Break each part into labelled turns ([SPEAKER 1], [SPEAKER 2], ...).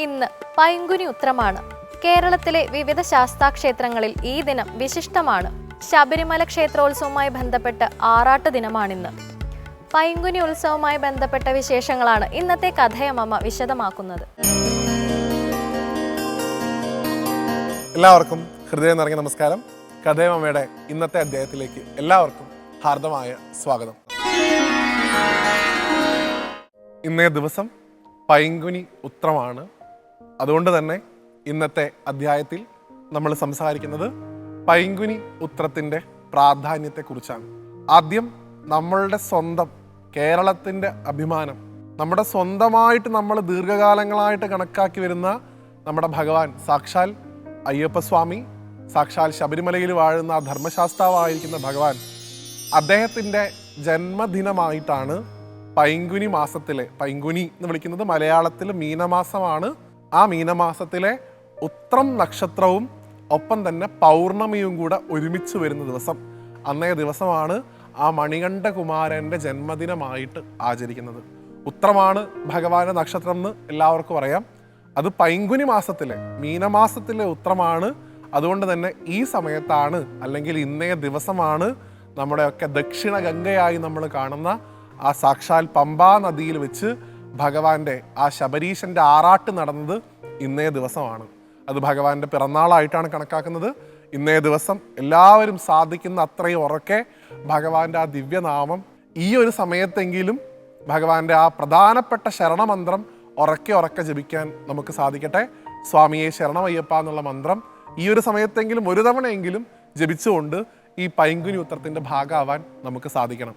[SPEAKER 1] ഇന്ന് പൈങ്കുനി ഉത്രമാണ്. കേരളത്തിലെ വിവിധ ശാസ്താക്ഷേത്രങ്ങളിൽ ഈ ദിനം വിശിഷ്ടമാണ്. ശബരിമല ക്ഷേത്രോത്സവവുമായി ബന്ധപ്പെട്ട് ആറാട്ട് ദിനമാണിന്ന്. പൈങ്കുനി ഉത്സവവുമായി ബന്ധപ്പെട്ട വിശേഷങ്ങളാണ് ഇന്നത്തെ കഥയമ്മ വിശദമാക്കുന്നത്.
[SPEAKER 2] എല്ലാവർക്കും ഹൃദയം നിറഞ്ഞ നമസ്കാരം. കഥയമ്മയുടെ ഇന്നത്തെ അധ്യായത്തിലേക്ക് എല്ലാവർക്കും ഹാർദമായ സ്വാഗതം. ഇന്നേ ദിവസം പൈങ്കുനി ഉത്രമാണ്. അതുകൊണ്ട് തന്നെ ഇന്നത്തെ അധ്യായത്തിൽ നമ്മൾ സംസാരിക്കുന്നത് പൈങ്കുനി ഉത്രത്തിൻ്റെ പ്രാധാന്യത്തെക്കുറിച്ചാണ്. ആദ്യം നമ്മളുടെ സ്വന്തം കേരളത്തിൻ്റെ അഭിമാനം, നമ്മുടെ സ്വന്തമായിട്ട് നമ്മൾ ദീർഘകാലങ്ങളായിട്ട് കണക്കാക്കി വരുന്ന നമ്മുടെ ഭഗവാൻ സാക്ഷാൽ അയ്യപ്പസ്വാമി, സാക്ഷാൽ ശബരിമലയിൽ വാഴുന്ന ധർമ്മശാസ്താവായിരിക്കുന്ന ഭഗവാൻ, അദ്ദേഹത്തിൻ്റെ ജന്മദിനമായിട്ടാണ് പൈങ്കുനി മാസത്തിലെ, പൈങ്കുനി എന്ന് വിളിക്കുന്നത് മലയാളത്തിൽ മീനമാസമാണ്, ആ മീനമാസത്തിലെ ഉത്രം നക്ഷത്രവും ഒപ്പം തന്നെ പൗർണമിയും കൂടെ ഒരുമിച്ച് വരുന്ന ദിവസം. അന്നേ ദിവസമാണ് ആ മണികണ്ഠകുമാരൻ്റെ ജന്മദിനമായിട്ട് ആചരിക്കുന്നത്. ഉത്രമാണ് ഭഗവാന്റെ നക്ഷത്രം എന്ന് എല്ലാവർക്കും അറിയാം. അത് പൈങ്കുനി മാസത്തിലെ മീനമാസത്തിലെ ഉത്രമാണ്. അതുകൊണ്ട് തന്നെ ഈ സമയത്താണ്, അല്ലെങ്കിൽ ഇന്നേ ദിവസമാണ് നമ്മുടെയൊക്കെ ദക്ഷിണ ഗംഗയായി നമ്മൾ കാണുന്ന ആ സാക്ഷാൽ പമ്പാ നദിയിൽ വെച്ച് ഭഗവാന്റെ ആ ശബരീശൻ്റെ ആറാട്ട് നടന്നത് ഇന്നേ ദിവസമാണ്. അത് ഭഗവാന്റെ പിറന്നാളായിട്ടാണ് കണക്കാക്കുന്നത്. ഇന്നേ ദിവസം എല്ലാവരും സാധിക്കുന്ന അത്രയും ഉറക്കെ ഭഗവാന്റെ ആ ദിവ്യനാമം ഈ ഒരു സമയത്തെങ്കിലും ഭഗവാന്റെ ആ പ്രധാനപ്പെട്ട ശരണമന്ത്രം ഉറക്കെ ജപിക്കാൻ നമുക്ക് സാധിക്കട്ടെ. സ്വാമിയെ ശരണമയ്യപ്പ എന്നുള്ള മന്ത്രം ഈ ഒരു സമയത്തെങ്കിലും ഒരു തവണയെങ്കിലും ജപിച്ചുകൊണ്ട് ഈ പൈങ്കുനി ഉത്രത്തിൻ്റെ ഭാഗമാവാൻ നമുക്ക് സാധിക്കണം.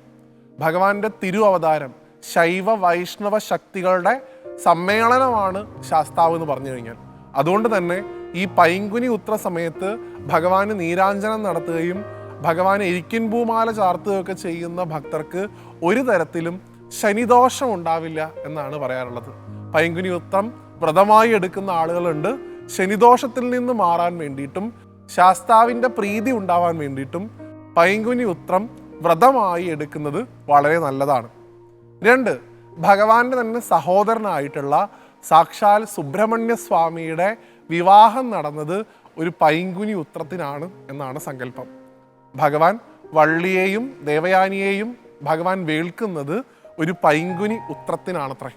[SPEAKER 2] ഭഗവാന്റെ തിരു അവതാരം ശൈവ വൈഷ്ണവ ശക്തികളുടെ സമ്മേളനമാണ് ശാസ്താവ് എന്ന് പറഞ്ഞു കഴിഞ്ഞാൽ. അതുകൊണ്ട് തന്നെ ഈ പൈങ്കുനി ഉത്ര സമയത്ത് ഭഗവാന് നീരാഞ്ജനം നടത്തുകയും ഭഗവാന് എരിക്കിൻ പൂമാല ചാർത്തുകയൊക്കെ ചെയ്യുന്ന ഭക്തർക്ക് ഒരു തരത്തിലും ശനിദോഷം ഉണ്ടാവില്ല എന്നാണ് പറയാറുള്ളത്. പൈങ്കുനി ഉത്രം വ്രതമായി എടുക്കുന്ന ആളുകളുണ്ട്. ശനിദോഷത്തിൽ നിന്ന് മാറാൻ വേണ്ടിയിട്ടും ശാസ്താവിൻ്റെ പ്രീതി ഉണ്ടാവാൻ വേണ്ടിയിട്ടും പൈങ്കുനി ഉത്രം വ്രതമായി എടുക്കുന്നത് വളരെ നല്ലതാണ്. 2, ഭഗവാന്റെ തന്നെ സഹോദരനായിട്ടുള്ള സാക്ഷാൽ സുബ്രഹ്മണ്യ സ്വാമിയുടെ വിവാഹം നടന്നത് ഒരു പൈങ്കുനി ഉത്രത്തിനാണ് എന്നാണ് സങ്കല്പം. ഭഗവാൻ വള്ളിയെയും ദേവയാനിയെയും ഭഗവാൻ വേൾക്കുന്നത് ഒരു പൈങ്കുനി ഉത്രത്തിനാണത്രേ.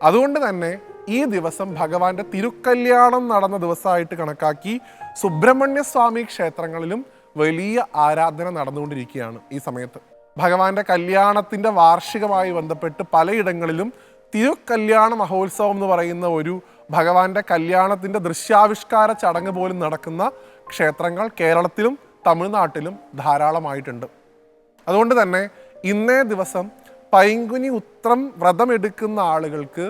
[SPEAKER 2] അതുകൊണ്ട് തന്നെ ഈ ദിവസം ഭഗവാന്റെ തിരുക്കല്യാണം നടന്ന ദിവസമായിട്ട് കണക്കാക്കി സുബ്രഹ്മണ്യ സ്വാമി ക്ഷേത്രങ്ങളിലും വലിയ ആരാധന നടന്നുകൊണ്ടിരിക്കുകയാണ് ഈ സമയത്ത്. ഭഗവാന്റെ കല്യാണത്തിൻ്റെ വാർഷികമായി ബന്ധപ്പെട്ട് പലയിടങ്ങളിലും തിരുക്കല്യാണ മഹോത്സവം എന്ന് പറയുന്ന ഒരു ഭഗവാന്റെ കല്യാണത്തിൻ്റെ ദൃശ്യാവിഷ്കാര ചടങ്ങ് പോലും നടക്കുന്ന ക്ഷേത്രങ്ങൾ കേരളത്തിലും തമിഴ്നാട്ടിലും ധാരാളമായിട്ടുണ്ട്. അതുകൊണ്ട് തന്നെ ഇന്നേ ദിവസം പൈങ്കുനി ഉത്രം വ്രതമെടുക്കുന്ന ആളുകൾക്ക്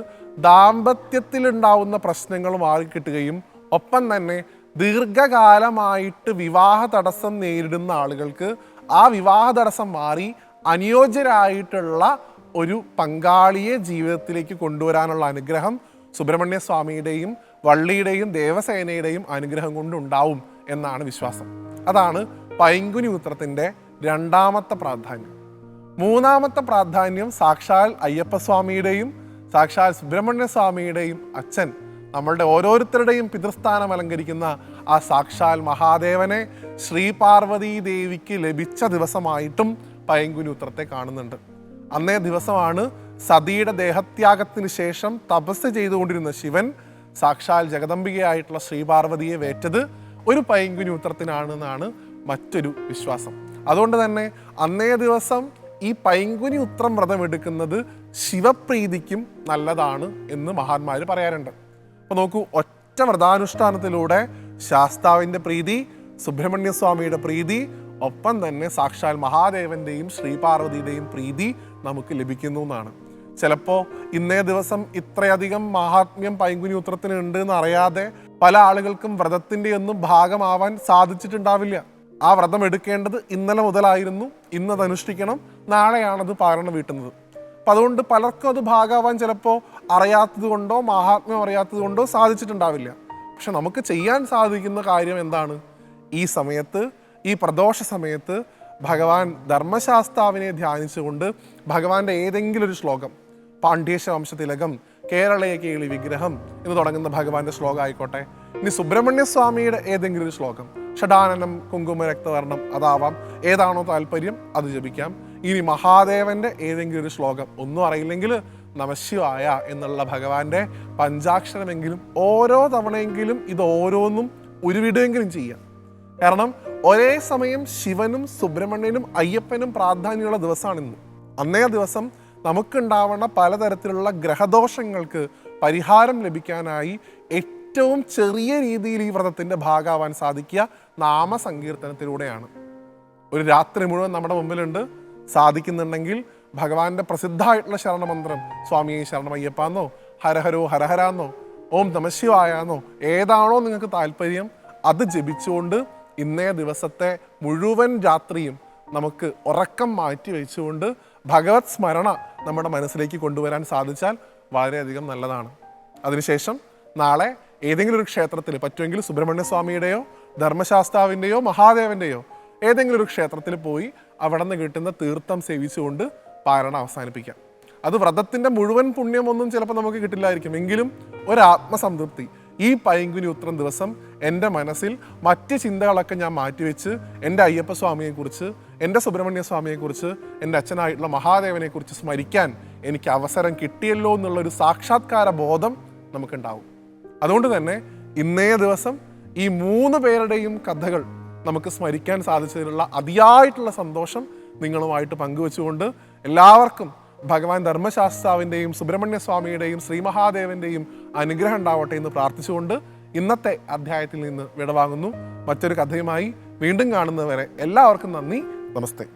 [SPEAKER 2] ദാമ്പത്യത്തിലുണ്ടാവുന്ന പ്രശ്നങ്ങൾ മാറിക്കിട്ടുകയും ഒപ്പം തന്നെ ദീർഘകാലമായിട്ട് വിവാഹ തടസ്സം നേരിടുന്ന ആളുകൾക്ക് ആ വിവാഹ തടസ്സം മാറി അനുയോജ്യരായിട്ടുള്ള ഒരു പങ്കാളിയെ ജീവിതത്തിലേക്ക് കൊണ്ടുവരാനുള്ള അനുഗ്രഹം സുബ്രഹ്മണ്യ സ്വാമിയുടെയും വള്ളിയുടെയും ദേവസേനയുടെയും അനുഗ്രഹം കൊണ്ടുണ്ടാവും എന്നാണ് വിശ്വാസം. അതാണ് പൈങ്കുനി ഉത്രത്തിൻ്റെ 2ാമത്തെ പ്രാധാന്യം. 3ാമത്തെ പ്രാധാന്യം സാക്ഷാൽ അയ്യപ്പസ്വാമിയുടെയും സാക്ഷാൽ സുബ്രഹ്മണ്യ സ്വാമിയുടെയും അച്ഛൻ, നമ്മളുടെ ഓരോരുത്തരുടെയും പിതൃസ്ഥാനം അലങ്കരിക്കുന്ന ആ സാക്ഷാൽ മഹാദേവനെ ശ്രീപാർവതീ ദേവിക്ക് ലഭിച്ച ദിവസമായിട്ടും പൈങ്കുനി ഉത്രത്തെ കാണുന്നുണ്ട്. അന്നേ ദിവസമാണ് സതിയുടെ ദേഹത്യാഗത്തിന് ശേഷം തപസ് ചെയ്തുകൊണ്ടിരുന്ന ശിവൻ സാക്ഷാൽ ജഗദംബികയായിട്ടുള്ള ശ്രീപാർവതിയെ വേറ്റത് ഒരു പൈങ്കുനി ഉത്രത്തിനാണെന്നാണ് മറ്റൊരു വിശ്വാസം. അതുകൊണ്ട് തന്നെ അന്നേ ദിവസം ഈ പൈങ്കുനി ഉത്രം വ്രതം എടുക്കുന്നത് ശിവപ്രീതിക്കും നല്ലതാണ് എന്ന് മഹാന്മാർ പറയാറുണ്ട്. അപ്പോൾ നോക്കൂ, ഒറ്റ വ്രതാനുഷ്ഠാനത്തിലൂടെ ശാസ്താവിൻ്റെ പ്രീതി, സുബ്രഹ്മണ്യ സ്വാമിയുടെ പ്രീതി, ഒപ്പം തന്നെ സാക്ഷാൽ മഹാദേവൻ്റെയും ശ്രീപാർവതിയുടെയും പ്രീതി നമുക്ക് ലഭിക്കുന്നു എന്നാണ്. ചിലപ്പോൾ ഇന്നേ ദിവസം ഇത്രയധികം മഹാത്മ്യം പൈങ്കുനി ഉത്രത്തിന് ഉണ്ട് എന്ന് അറിയാതെ പല ആളുകൾക്കും വ്രതത്തിൻ്റെ ഒന്നും ഭാഗമാവാൻ സാധിച്ചിട്ടുണ്ടാവില്ല. ആ വ്രതം എടുക്കേണ്ടത് ഇന്നലെ മുതലായിരുന്നു, ഇന്നത് അനുഷ്ഠിക്കണം, നാളെയാണത് പാരണം വീട്ടുന്നത്. അപ്പം അതുകൊണ്ട് പലർക്കും അത് ഭാഗമാവാൻ ചിലപ്പോൾ അറിയാത്തത് കൊണ്ടോ മഹാത്മ്യം അറിയാത്തത് കൊണ്ടോ സാധിച്ചിട്ടുണ്ടാവില്ല. പക്ഷെ നമുക്ക് ചെയ്യാൻ സാധിക്കുന്ന കാര്യം എന്താണ്? ഈ സമയത്ത്, ഈ പ്രദോഷ സമയത്ത് ഭഗവാൻ ധർമ്മശാസ്താവിനെ ധ്യാനിച്ചുകൊണ്ട് ഭഗവാന്റെ ഏതെങ്കിലും ഒരു ശ്ലോകം, പാണ്ഡ്യേശ വംശതിലകം കേരളീയ കേളി വിഗ്രഹം എന്ന് തുടങ്ങുന്ന ഭഗവാന്റെ ശ്ലോകം ആയിക്കോട്ടെ, ഇനി സുബ്രഹ്മണ്യ സ്വാമിയുടെ ഏതെങ്കിലും ഒരു ശ്ലോകം, ഷഡാനനം കുങ്കുമ രക്തവർണം അതാവാം, ഏതാണോ താല്പര്യം അത് ജപിക്കാം. ഇനി മഹാദേവന്റെ ഏതെങ്കിലും ഒരു ശ്ലോകം, ഒന്നും അറിയില്ലെങ്കിൽ നമശിവായ എന്നുള്ള ഭഗവാന്റെ പഞ്ചാക്ഷരമെങ്കിലും ഓരോ തവണയെങ്കിലും ഇത് ഓരോന്നും ഉരുവിടുമെങ്കിലും ചെയ്യാം. കാരണം ഒരേ സമയം ശിവനും സുബ്രഹ്മണ്യനും അയ്യപ്പനും പ്രാധാന്യമുള്ള ദിവസമാണിന്ന്. അന്നേ ദിവസം നമുക്കുണ്ടാവുന്ന പലതരത്തിലുള്ള ഗ്രഹദോഷങ്ങൾക്ക് പരിഹാരം ലഭിക്കാനായി ഏറ്റവും ചെറിയ രീതിയിൽ ഈ വ്രതത്തിൻ്റെ ഭാഗമാവാൻ സാധിക്കുക നാമസങ്കീർത്തനത്തിലൂടെയാണ്. ഒരു രാത്രി മുഴുവൻ നമ്മുടെ മുമ്പിലുണ്ട്. സാധിക്കുന്നുണ്ടെങ്കിൽ ഭഗവാന്റെ പ്രസിദ്ധമായിട്ടുള്ള ശരണമന്ത്രം സ്വാമിയെ ശരണമയ്യപ്പാന്നോ, ഹരഹരോ ഹരഹരാന്നോ, ഓം നമശിവായാന്നോ, ഏതാണോ നിങ്ങൾക്ക് താല്പര്യം അത് ജപിച്ചുകൊണ്ട് ഇന്നേ ദിവസത്തെ മുഴുവൻ രാത്രിയും നമുക്ക് ഉറക്കം മാറ്റി വെച്ചുകൊണ്ട് ഭഗവത് സ്മരണ നമ്മുടെ മനസ്സിലേക്ക് കൊണ്ടുവരാൻ സാധിച്ചാൽ വളരെയധികം നല്ലതാണ്. അതിനുശേഷം നാളെ ഏതെങ്കിലും ഒരു ക്ഷേത്രത്തിൽ, പറ്റുമെങ്കിൽ സുബ്രഹ്മണ്യ സ്വാമിയുടെയോ ധർമ്മശാസ്താവിൻ്റെയോ മഹാദേവൻ്റെയോ ഏതെങ്കിലും ഒരു ക്ഷേത്രത്തിൽ പോയി അവിടെ നിന്ന് കിട്ടുന്ന തീർത്ഥം സേവിച്ചുകൊണ്ട് പാരണം അവസാനിപ്പിക്കാം. അത് വ്രതത്തിൻ്റെ മുഴുവൻ പുണ്യമൊന്നും ചിലപ്പോൾ നമുക്ക് കിട്ടില്ലായിരിക്കും, എങ്കിലും ഒരാത്മസംതൃപ്തി. ഈ പൈങ്കുനി ഉത്രം ദിവസം എൻ്റെ മനസ്സിൽ മറ്റ് ചിന്തകളൊക്കെ ഞാൻ മാറ്റിവെച്ച് എൻ്റെ അയ്യപ്പ സ്വാമിയെക്കുറിച്ച്, എൻ്റെ സുബ്രഹ്മണ്യ സ്വാമിയെക്കുറിച്ച്, എൻ്റെ അച്ഛനായിട്ടുള്ള മഹാദേവനെക്കുറിച്ച് സ്മരിക്കാൻ എനിക്ക് അവസരം കിട്ടിയല്ലോ എന്നുള്ളൊരു സാക്ഷാത്കാര ബോധം നമുക്കുണ്ടാവും. അതുകൊണ്ട് തന്നെ ഇന്നേ ദിവസം ഈ 3 പേരുടെയും കഥകൾ നമുക്ക് സ്മരിക്കാൻ സാധിച്ചതിലുള്ള അതിയായിട്ടുള്ള സന്തോഷം നിങ്ങളുമായിട്ട് പങ്കുവെച്ചുകൊണ്ട് എല്ലാവർക്കും ഭഗവാൻ ധർമ്മശാസ്താവിൻ്റെയും സുബ്രഹ്മണ്യ സ്വാമിയുടെയും ശ്രീ മഹാദേവൻ്റെയും അനുഗ്രഹം ഉണ്ടാവട്ടെ എന്ന് പ്രാർത്ഥിച്ചുകൊണ്ട് ഇന്നത്തെ അധ്യായത്തിൽ നിന്ന് വിടവാങ്ങുന്നു. മറ്റൊരു കഥയുമായി വീണ്ടും കാണുന്നവരെ എല്ലാവർക്കും നന്ദി, നമസ്തേ.